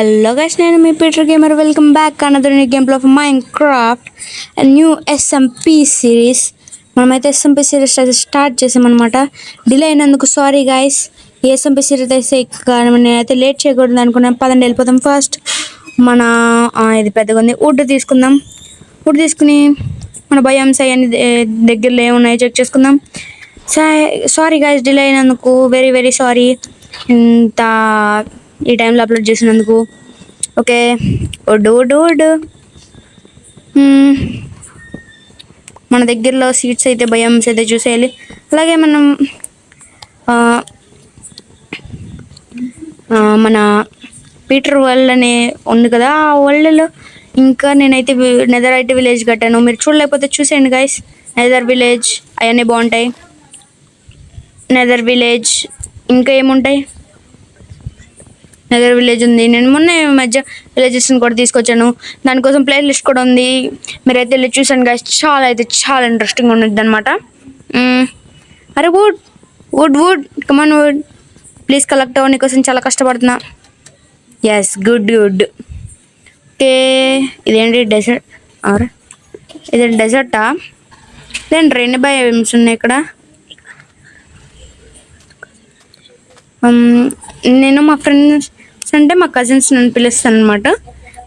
Hello guys, నేను మీ Peter gamer. Welcome back another new gameplay of Minecraft new SMP series. మనమైతే SMP series అయితే start చేసామన్నమాట. Delay అయినందుకు sorry guys. ఈ ఎస్ఎంపీ సిరీస్ అయితే నేనైతే లేట్ చేయకూడదు అనుకున్నాను. పదండి వెళ్ళిపోతాం. ఫస్ట్ మన ఇది పెద్దగా ఉంది, వుడ్ తీసుకుందాం. వుడ్ తీసుకుని మన బయామ్స్ అవన్నీ దగ్గరలో ఏమున్నాయో చెక్ చేసుకుందాం. సారీ గైస్, డిలే అయినందుకు వెరీ వెరీ సారీ. ఇంత ఈ టైంలో అప్లోడ్ చేసినందుకు. ఓకే, వడ్డు మన దగ్గరలో సీట్స్ అయితే బయామ్స్ అయితే చూసేయాలి. అలాగే మనం మన పీటర్ వరల్డ్ అనే ఉంది కదా, ఆ వరల్డ్లో ఇంకా నేనైతే నెదరైట్ విలేజ్ కట్టాను. మీరు చూడలేకపోతే చూసేయండి గైస్. నెదర్ విలేజ్ అవన్నీ బాగుంటాయి. నెదర్ విలేజ్ ఇంకా ఏముంటాయి, నెదర్ విలేజ్ ఉంది. నేను మొన్న మధ్య విలేజెస్ని కూడా తీసుకొచ్చాను. దానికోసం ప్లే లిస్ట్ కూడా ఉంది, మీరైతే వెళ్ళి చూసాను గైస్. చాలా ఇంట్రెస్టింగ్ ఉంటుంది అనమాట. అరే wood wood wood come on wood, please collect అవ్వ, నీకోసం చాలా కష్టపడుతున్నా. Yes, good. ఓకే, ఇదేంటి డెజర్ట్? ఆర్ ఇది డెజర్టా? ఇదేంటి రెండు బయామ్స్ ఉన్నాయి ఇక్కడ. నేను మా ఫ్రెండ్స్ అంటే మా కజిన్స్ నన్ను పిలుస్తాను అనమాట.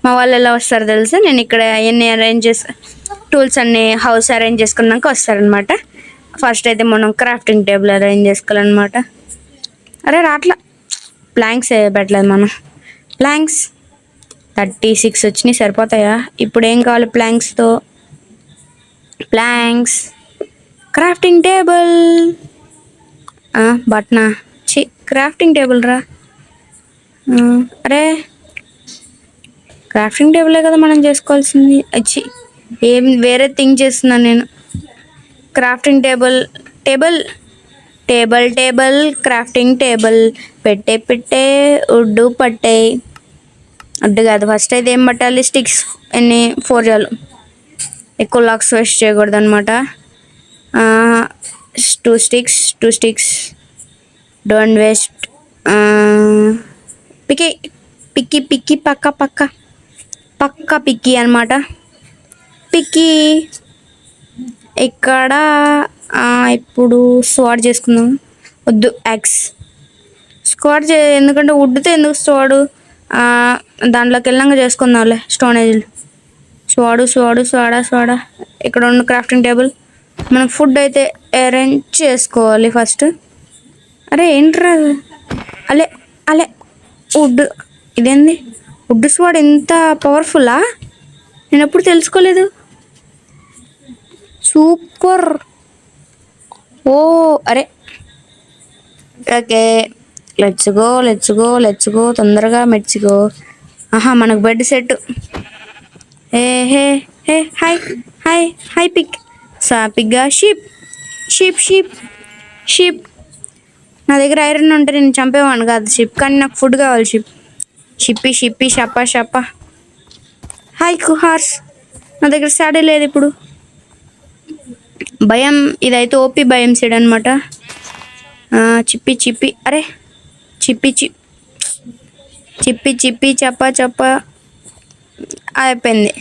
మా వాళ్ళు ఎలా వస్తారో తెలుసు. నేను ఇక్కడ అవన్నీ టూల్స్ అన్ని హౌస్ అరేంజ్ చేసుకున్నాక వస్తారనమాట. ఫస్ట్ అయితే మనం క్రాఫ్టింగ్ టేబుల్ అరేంజ్ చేసుకోవాలన్నమాట. అరే రాట్లా, ప్లాంక్స్ పెట్టలేదు మనం. ప్లాంక్స్ 36 వచ్చినాయి, సరిపోతాయా? ఇప్పుడు ఏం కావాలి ప్లాంక్స్తో? ప్లాంక్స్, క్రాఫ్టింగ్ టేబుల్, బట్నా క్రాఫ్టింగ్ టేబుల్ రా. అరే క్రాఫ్టింగ్ టేబులే కదా మనం చేసుకోవాల్సింది. ఏం వేరే థింక్ చేస్తున్నాను నేను. Crafting table table table table crafting table. పెట్టే ఉడ్డు పట్టే. ఉడ్డు కాదు, ఫస్ట్ అయితే ఏం పట్టాలి? స్టిక్స్. ఎన్ని? 4 చాలు. ఎక్కువ లాక్స్ వేస్ట్ చేయకూడదు అనమాట. 2 స్టిక్స్. Don't waste. పిక్కి పక్క పిక్కి అనమాట. పిక్కి ఇక్కడ. ఇప్పుడు స్వాడ్ చేసుకుందాం. వద్దు, యాక్స్ స్క్వాడ్ ఎందుకంటే వుడ్తో ఎందుకు స్వాడు? దాంట్లోకి వెళ్ళంగా చేసుకుందాంలే. స్టోనేజ్లు స్వాడా. ఇక్కడ ఉన్న క్రాఫ్టింగ్ టేబుల్. మనం ఫుడ్ అయితే అరేంజ్ చేసుకోవాలి ఫస్ట్. అరే ఏంట్రా అలే వుడ్. ఇదేంది వుడ్ స్వాడ్ ఎంత పవర్ఫుల్లా? నేను ఎప్పుడు తెలుసుకోలేదు. సూపర్. ఓ అరే ఓకే, లెట్స్ గో తొందరగా మెచ్చుకో. మనకు బెడ్ సెట్. హాయ్ పిగ్గా. షీప్. నా దగ్గర ఐరన్ ఉంటే నేను చంపేవాడిని కాదు షిప్, కానీ నాకు ఫుడ్ కావాలి. షిప్పి షప్ప. హాయ్ కుహార్స్. నా దగ్గర సాడే లేదు ఇప్పుడు. భయం, ఇదైతే ఓపి భయం సీడ్ అనమాట. చిప్పి. అరే చిప్పి చెప్ప అయిపోయింది.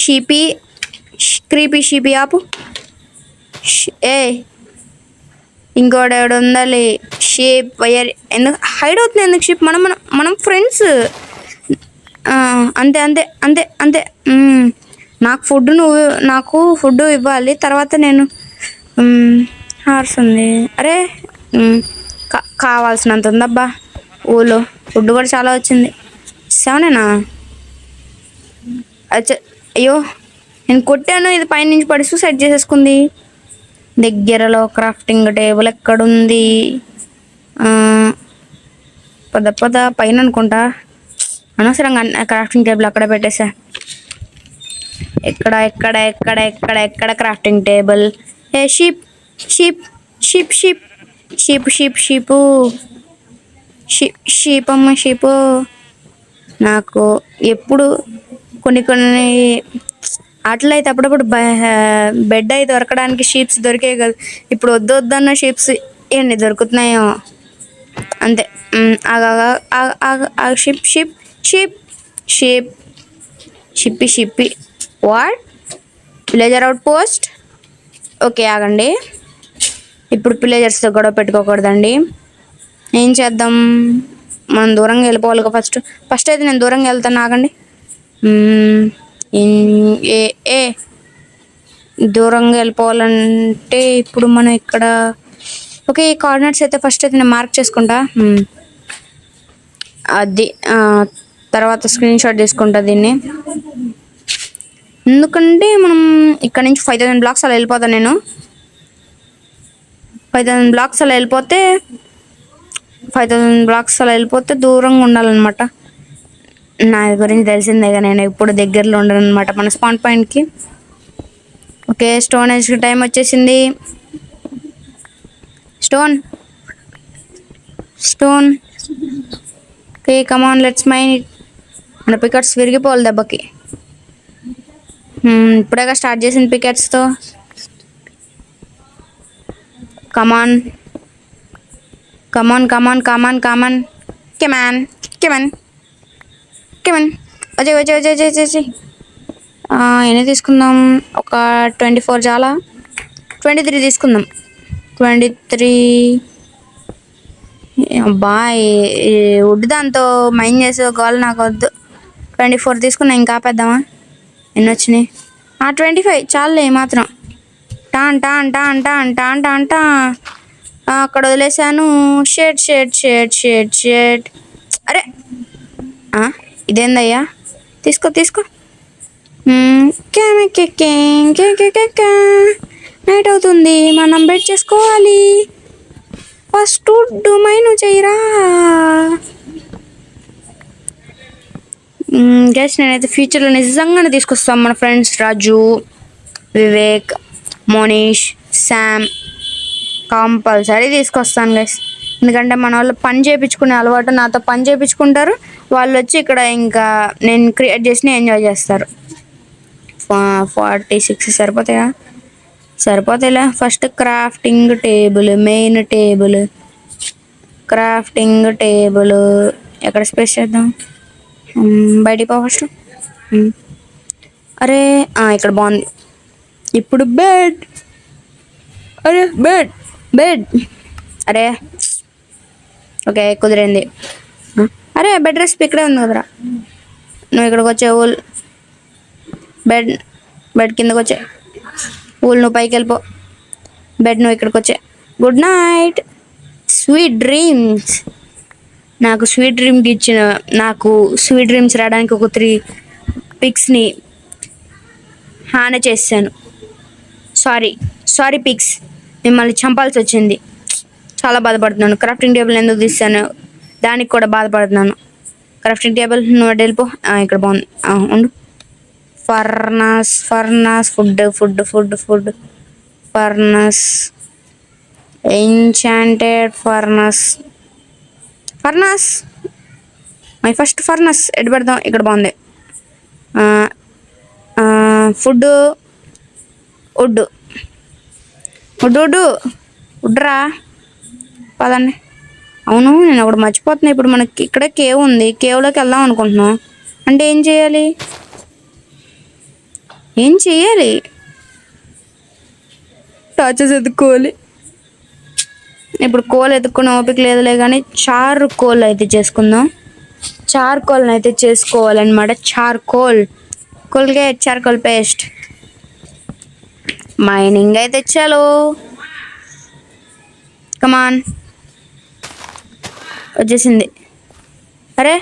షిప్పి క్రీపీ షిప్పి ఆపు. ఇంకోటి ఎవడు ఉండాలి. షేప్ వైర్ ఎందుకు హైడ్ అవుతుంది? ఎందుకు షిప్? మనం ఫ్రెండ్స్. అంతే. నాకు ఫుడ్ ఇవ్వాలి, తర్వాత నేను. హార్స్ ఉంది. అరే కావాల్సినంత ఉందబ్బా. ఊలో ఫుడ్ కూడా చాలా వచ్చింది. 7 అయ్యో నేను కొట్టాను, ఇది పైనుంచి పడి సూసైడ్ చేసేసుకుంది. దగ్గరలో క్రాఫ్టింగ్ టేబుల్ ఎక్కడుంది? పద పైన అనుకుంటా. అనవసరంగా క్రాఫ్టింగ్ టేబుల్ అక్కడ పెట్టేసా. ఎక్కడ క్రాఫ్టింగ్ టేబుల్? షీప్ అమ్మ షీపు. నాకు ఎప్పుడు కొన్ని అట్లయితే అప్పుడప్పుడు బెడ్ అయి దొరకడానికి షీప్స్ దొరికే కదా. ఇప్పుడు వద్దన్న షీప్స్ ఎన్ని దొరుకుతున్నాయో. అంతే. షిప్ షిప్ షిప్ షిప్ షిప్పి what villager outpost. Okay ఆగండి, ఇప్పుడు విలేజర్స్తో గొడవ పెట్టుకోకూడదండి. ఏం చేద్దాం, మనం దూరంగా వెళ్ళిపోవాలి. ఫస్ట్ అయితే నేను దూరంగా వెళ్తాను. ఆగండి. ఏ ఏ దూరంగా వెళ్ళిపోవాలంటే ఇప్పుడు మనం ఇక్కడ ఓకే ఈ కోఆర్డినేట్స్ అయితే ఫస్ట్ అయితే నేను మార్క్ చేసుకుంటా. అది తర్వాత స్క్రీన్ షాట్ తీసుకుంటా దీన్ని, ఎందుకంటే మనం ఇక్కడ నుంచి 5000 బ్లాక్స్ అలా వెళ్ళిపోతాను. నేను 5000 బ్లాక్స్ అలా వెళ్ళిపోతే 5000 బ్లాక్స్ అలా వెళ్ళిపోతే దూరంగా ఉండాలన్నమాట. నా గురించి తెలిసిందేగా, నేను ఎప్పుడు దగ్గరలో ఉండను అనమాట మన స్పాన్ పాయింట్కి. ఓకే స్టోన్ ఏజ్ టైం వచ్చేసింది. Stone okay come on let's mine it. మన పికెట్స్ విరిగిపోవాలి దెబ్బకి. ఇప్పుడేగా స్టార్ట్ చేసింది పికెట్స్తో. కమాన్ కమాన్ కమాన్ కమాన్ కమాన్ కెమాన్ కెమాన్ కెమాన్ వచ్చే వచ్చే వచ్చే వచ్చే వచ్చే ఎన్ని తీసుకుందాం, ఒక 24 చాలా, 23 తీసుకుందాం. 23 అబ్బా వుడ్ దాంతో మైన్ చేసే గోల్ నాకు వద్దు. 24 తీసుకున్నా, ఇంకా ఆపేద్దామా. ఎన్ని వచ్చినాయి, 25 చాలులే మాత్రం. Tan tan tan tan tan tan టా అక్కడ వదిలేసాను. షేడ్ అరే ఇదేందయ్యా, తీసుకో నైట్ అవుతుంది, మనం బెడ్ చేసుకోవాలి. ఫస్ట్ మైను చేయరా గైస్. నేనైతే ఫ్యూచర్లో నిజంగానే తీసుకొస్తాం మన ఫ్రెండ్స్ రాజు, వివేక్, మోనీష్, శామ్ కంపల్సరీ తీసుకొస్తాను గైస్. ఎందుకంటే మన వాళ్ళు పని చేయించుకునే అలవాటు, నాతో పని చేయించుకుంటారు. వాళ్ళు వచ్చి ఇక్కడ ఇంకా నేను క్రియేట్ చేసి ఎంజాయ్ చేస్తారు. 46 సరిపోతాయిలే. First crafting table, main table, crafting table ఎక్కడ స్పేస్ చేద్దాం, బయటికి పో ఫస్ట్. అరే ఇక్కడ బాగుంది. ఇప్పుడు బెడ్, అరే బెడ్ అరే ఓకే కుదిరింది. అరే బెడ్ రెసిపీ ఇక్కడే ఉంది కదరా. నువ్వు ఇక్కడికి వచ్చే ఊల్ బెడ్ కిందకు వచ్చే ఊల్, నువ్వు పైకి వెళ్ళిపో. బెడ్ నువ్వు ఇక్కడికి వచ్చే. Good night, sweet dreams. నాకు స్వీట్ డ్రీమ్స్ రావడానికి ఒక 3 పిక్స్ని హాని చేశాను. సారీ పిక్స్, మిమ్మల్ని చంపాల్సి వచ్చింది. చాలా బాధపడుతున్నాను. క్రాఫ్టింగ్ టేబుల్ ఎందుకు తీసాను దానికి కూడా బాధపడుతున్నాను. క్రాఫ్టింగ్ టేబుల్ నువ్వు వెళ్ళిపో. ఇక్కడ బాగుంది, ఉండు. ఫర్నాస్ ఫుడ్ ఫర్నాస్, ఎన్చాంటెడ్ ఫర్నాస్ మై ఫస్ట్ ఫర్నాస్ ఎటు పెడదాం. ఇక్కడ బాగుంది. ఫుడ్ ఉడ్రా పదండి. అవును నేను ఒకటి మర్చిపోతున్నా. ఇప్పుడు మనకి ఇక్కడ కేవ్ ఉంది, కేవ్లోకి వెళ్దాం అనుకుంటున్నాం. అంటే ఏం చేయాలి, టార్చెస్ ఎత్తుకోవాలి. ఇప్పుడు కోల్ ఎత్తుకునే ఓపిక లేదులే, కానీ చార్కోల్ అయితే చేసుకుందాం. చార్కోల్ని అయితే చేసుకోవాలన్నమాట. చార్కోల్ పేస్ట్ మైనింగ్ అయితే చాలు. కమాన్ వచ్చేసింది. అరే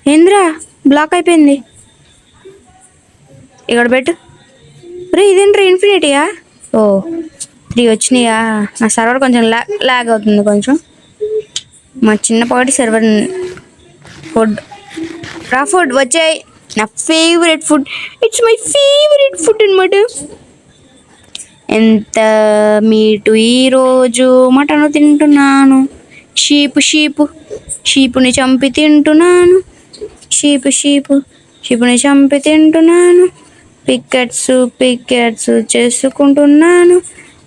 ఏంద్రా బ్లాక్ అయిపోయింది. ఇక్కడ పెట్టు. అరే ఇదేంట్రా ఇన్ఫినిటీయా? 3 వచ్చినాయా? నా సర్వర్ కొంచెం లాగ్ అవుతుంది కొంచెం. మా చిన్నపాటి సర్వర్. ఫుడ్ వచ్చాయి. నా favourite food, it's my favourite food అనమాట. ఎంత మీటు ఈరోజు మటన్ తింటున్నాను. షీపుని చంపి తింటున్నాను. షీపుని చంపి తింటున్నాను. పికెట్స్ చేసుకుంటున్నాను.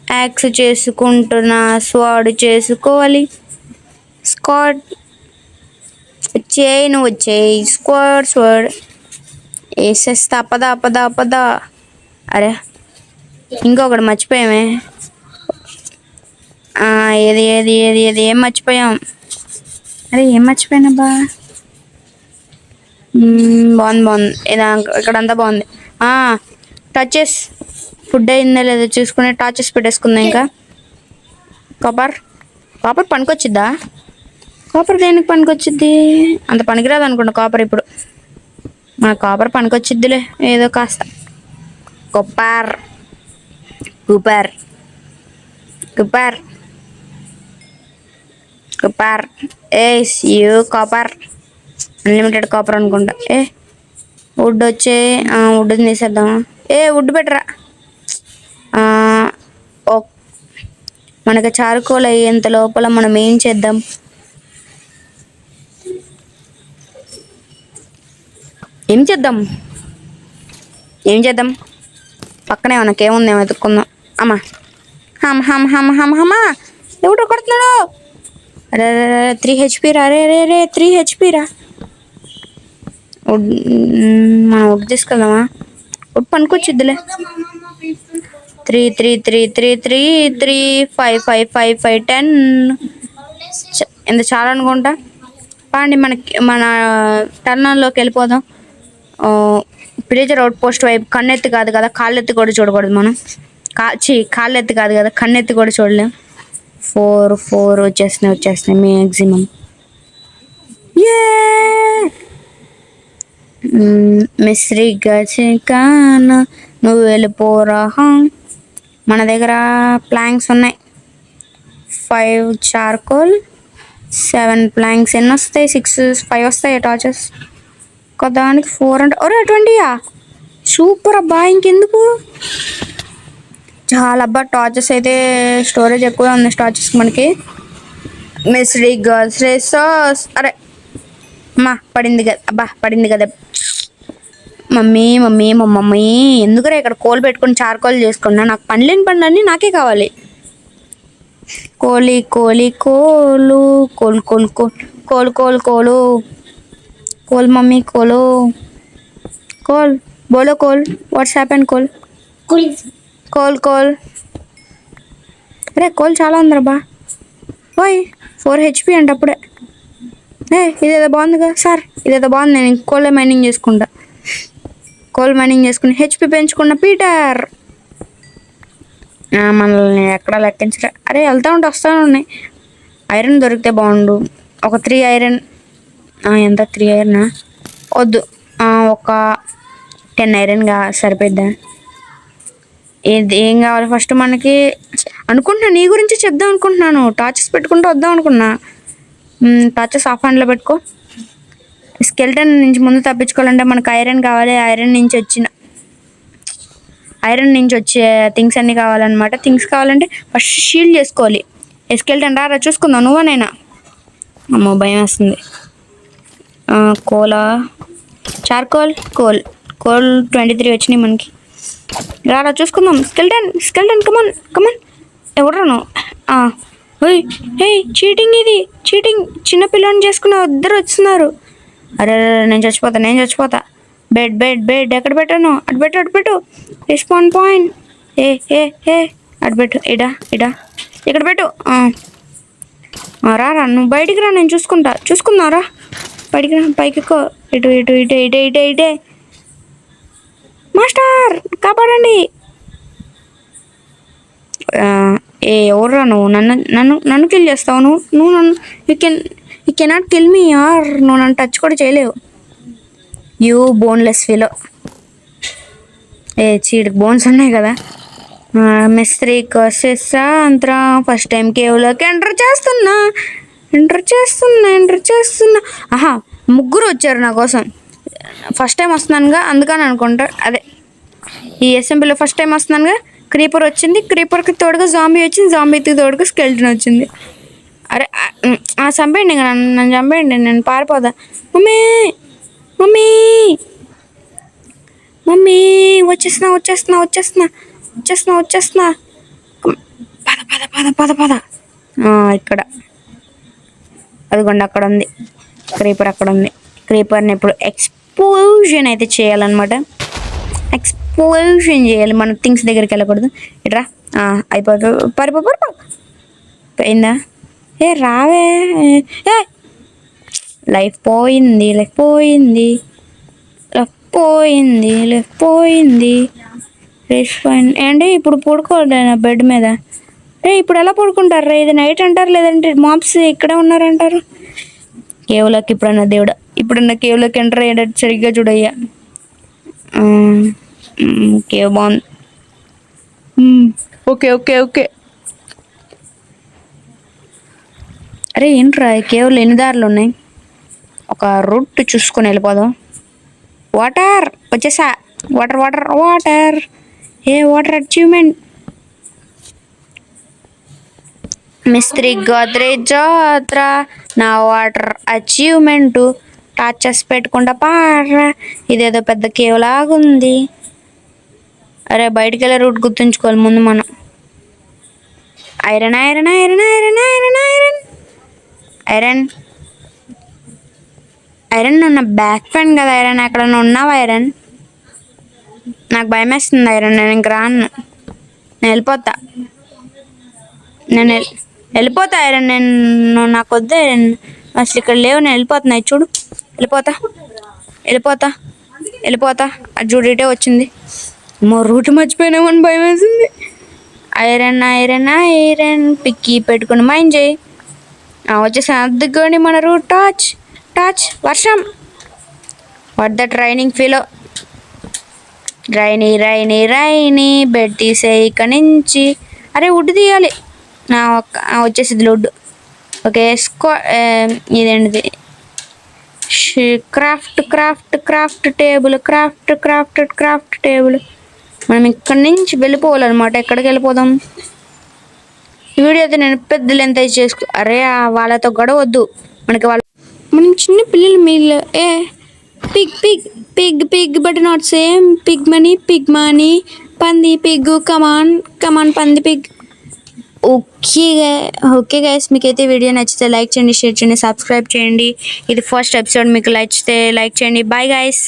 యాక్స్ చేసుకుంటున్నా, స్వాడ్ చేసుకోవాలి. స్క్వాడ్ వచ్చేయి, నువ్వు వచ్చేయి. స్క్వాడ్ వేసేస్తా. పదా. అరే ఇంకొకటి మర్చిపోయామే. ఏది ఏం మర్చిపోయాం? అరే ఏం మర్చిపోయానబ్బా. బాగుంది. ఇక్కడంతా బాగుంది. టచెస్ ఫుడ్ అయిందా లేదా చూసుకుని టార్చెస్ పెట్టేసుకుందా. ఇంకా కాపర్ పనికొచ్చిద్దా? కాపర్ దేనికి పనికొచ్చిద్ది? అంత పనికిరాదు అనుకుంటా కాపర్. ఇప్పుడు మన కాపర్ పనికొచ్చిద్దిలే ఏదో కాస్త. Cooper you copper. Unlimited copper అనుకుంటా. వుడ్ వచ్చే వుడ్ తీసేద్దామా? వుడ్ బెటరా. మనకి చారుకోలు అయ్యేంత లోపల మనం ఏం చేద్దాం? పక్కనే మనకేముందేమో వెతుక్కుందాం. అమ్మా ఎవడో కొడుతున్నాడు. అరే 3 HP రా. రే 3 HP రా. మనం వుడ్ తీసుకెళ్దామా? వుడ్ పనికొచ్చిద్దిలే. 3 5 10. ఇంత చాలా అనుకుంటా. పాండి మన టర్నల్లోకి వెళ్ళిపోదాం. ప్లేజర్ అవుట్ పోస్ట్ వైపు కన్నెత్తి కాదు కదా, కాళ్ళెత్తి కూడా చూడకూడదు మనం. కాళ్ళెత్తి కాదు కదా, కన్నెత్తి కూడా చూడలేం. 4 వచ్చేస్తున్నాయి మ్యాక్సిమం. మిస్రిగా చికాన నువ్వు వెళ్ళిపోరా. మన దగ్గర ప్లాంక్స్ ఉన్నాయి. 5 చార్కోల్, 7 ప్లాంక్స్. ఎన్ని వస్తాయి? 5 వస్తాయి టార్చెస్. ఒకదానికి 4 అంటే 20. సూపర్ అబ్బా. ఇంకెందుకు? చాలా అబ్బా. టార్చెస్ అయితే స్టోరేజ్ ఎక్కువ ఉంది టార్చెస్ మనకి. Misri girls racers. అరే పడింది కదా. మమ్మీ ఎందుకురా ఇక్కడ కోల్ పెట్టుకుని చార్కోల్ చేసుకున్నా? నాకు పనులన్నీ నాకే కావాలి. కోల్ మమ్మీ కోల్ బోలో coal. Watts happen coal? Coal అరే కోల్ చాలా ఉందిరా. 4 HP అంటే అప్పుడే. ఇదేదో బాగుందిగా సార్. నేను కోల్ మైనింగ్ చేసుకుంటా. HP పెంచుకున్న పీటర్. మనల్ని ఎక్కడా లెక్కించరా. అరే వెళ్తా ఉన్నాయి. ఐరన్ దొరికితే బాగుండు. ఒక 3 ఐరన్. ఎంత? 3 ఐరనా? వద్దు, ఒక 10 ఐరన్ సరిపోద్దా? ఏం కావాలి ఫస్ట్ మనకి? అనుకుంటున్నా నీ గురించి చెప్దాం అనుకుంటున్నాను. టార్చెస్ పెట్టుకుంటూ వద్దాం అనుకున్నా. టార్చెస్ ఆఫ్ హ్యాండ్లో పెట్టుకో. స్కెల్టన్ నుంచి ముందు తప్పించుకోవాలంటే మనకు ఐరన్ కావాలి. ఐరన్ నుంచి వచ్చే థింగ్స్ అన్నీ కావాలన్నమాట. థింగ్స్ కావాలంటే ఫస్ట్ షీల్డ్ చేసుకోవాలి. స్కెల్టన్ రా చూసుకుందాం. నువ్వనైనా. అమ్మో భయం వేస్తుంది. చార్కోల్ కోల్ 23 వచ్చినాయి మనకి. రా చూసుకుందాం. Skeleton come on. ఎవడరాను? చీటింగ్. ఇది చీటింగ్. చిన్నపిల్లని చేసుకున్న ఇద్దరు వస్తున్నారు. అరే నేను చచ్చిపోతా. బెడ్ ఎక్కడ పెట్టాను? అటు పెట్టు. రెస్పాన్ పాయింట్. అటు పెట్టు. ఇడా ఇక్కడ పెట్టు. రా నువ్వు బయటికి రా. నేను చూసుకుందా రా. బయటికి రా. పైకి ఎక్కువ. ఇటే మాస్టర్ కాపాడండి. ఎవర్రా నువ్వు? నన్ను కిల్ చేస్తావు నువ్వు నన్ను. యూ కెనాట్ కిల్ మీ యార్. నువ్వు నన్ను టచ్ కూడా చేయలేవు. You boneless fellow. చీడికి బోన్స్ ఉన్నాయి కదా. మిస్త్రీ కోసేసా అంతరా. ఫస్ట్ టైం కేవ్లోకి ఎంటర్ చేస్తున్నా. ముగ్గురు వచ్చారు నా కోసం. ఫస్ట్ టైం వస్తున్నానుగా అందుకని అనుకుంటా. అదే ఈ అసెంబ్లీలో ఫస్ట్ టైం వస్తున్నానుగా. క్రీపర్ వచ్చింది. క్రీపర్కి తోడుగా జాంబీ వచ్చింది. జాంబీకి తోడుగా స్కెల్టన్ వచ్చింది. అరే చంపేయండి. నన్ను చంపేయండి. నేను పారిపోదా. మమ్మీ వచ్చేస్తున్నా. పద పద పద పద పద. ఇక్కడ అదిగోండి అక్కడ ఉంది క్రీపర్, అక్కడ ఉంది. క్రీపర్ని ఇప్పుడు ఎక్స్ప్లోజన్ అయితే చేయాలన్నమాట. ఎక్స్ప్లోజన్ చేయాలి, మన థింగ్స్ దగ్గరికి వెళ్ళకూడదు. ఇట్రా అయిపోతుంది. పరిపో పోయిందా? రావే. లైఫ్ పోయింది, లైఫ్ పోయింది, లైఫ్ పోయింది, లైఫ్ పోయింది. ఏంటి ఇప్పుడు పడుకోండి నా బెడ్ మీద. ఇప్పుడు ఎలా పడుకుంటారు రా? ఇది నైట్ అంటారు, లేదంటే మాప్స్ ఇక్కడే ఉన్నారంటారు. కేవలకి ఇప్పుడన్నా దేవుడా, ఇప్పుడన్నా కేవలకి ఎంటర్ అయ్యేటట్టు సరిగ్గా చూడయ్యా. కేవ్ బాగుంది. Okay okay okay. అరే ఏంట్రా కేవలం ఎన్ని దారులు ఉన్నాయి? ఒక రూట్ చూసుకొని వెళ్ళిపోదాం. వాటర్ వచ్చేసా. Water water water. Water achievement. మిస్త్రీ గోద్రేజ్ జాత్ర. నా వాటర్ అచీవ్మెంట్. టార్చెస్ పెట్టుకుంటా పారా. ఇదేదో పెద్ద కేవ్ లాగుంది. అరే బయటికి వెళ్ళే రూట్ గుర్తుంచుకోవాలి ముందు మనం. Iron iron iron iron iron iron iron iron. నా బ్యాక్ ఫ్రెండ్ కదా ఐరన్. ఎక్కడన్నా ఉన్నావా ఐరన్? నాకు భయం వేస్తుంది ఐరన్. నేను ఇంక రాను, నేను వెళ్ళిపోతా. నేను వెళ్ళిపోతా ఐరన్. నేను నాకు వద్దు ఐరన్ అసలు. ఇక్కడ లేవు, నేను వెళ్ళిపోతున్నా. చూడు వెళ్ళిపోతా వెళ్ళిపోతా వెళ్ళిపోతా. అది చూడు ఇటే వచ్చింది. రూట్ మర్చిపోయినామని భయం వేసింది. ఐరన్ ఐరన్ ఐరన్ పిక్కి పెట్టుకుని మైండ్ చేయి. వచ్చేసా. అద్దుకోండి మన రూట్. టాచ్ టాచ్. వర్షం. What that raining fellow. Rainy rainy rainy. Bed తీసే ఇక్కడ నుంచి. అరే వుడ్ తీయాలి. వచ్చేసింది వుడ్. ఓకే ఇదేంటిది? Craft craft craft table. Craft craft craft table. మనం ఇక్కడి నుంచి వెళ్ళిపోవాలన్నమాట. ఎక్కడికి వెళ్ళిపోదాం? ఈ వీడియో అయితే నేను పెద్ద లెంత్ అయితే చేసుకో. అరే వాళ్ళతో గొడవద్దు మనకి. మనం చిన్న పిల్లలు మీళ్ళు. Pig pig pig pig but not same. Pig మనీ పంది పిగ్. కమాన్ కమాన్ పంది పిగ్. ఓకే గైస్, మీకైతే వీడియో నచ్చితే లైక్ చేయండి, షేర్ చేయండి, సబ్స్క్రైబ్ చేయండి. ఇది ఫస్ట్ ఎపిసోడ్. మీకు నచ్చితే లైక్ చేయండి. Bye guys.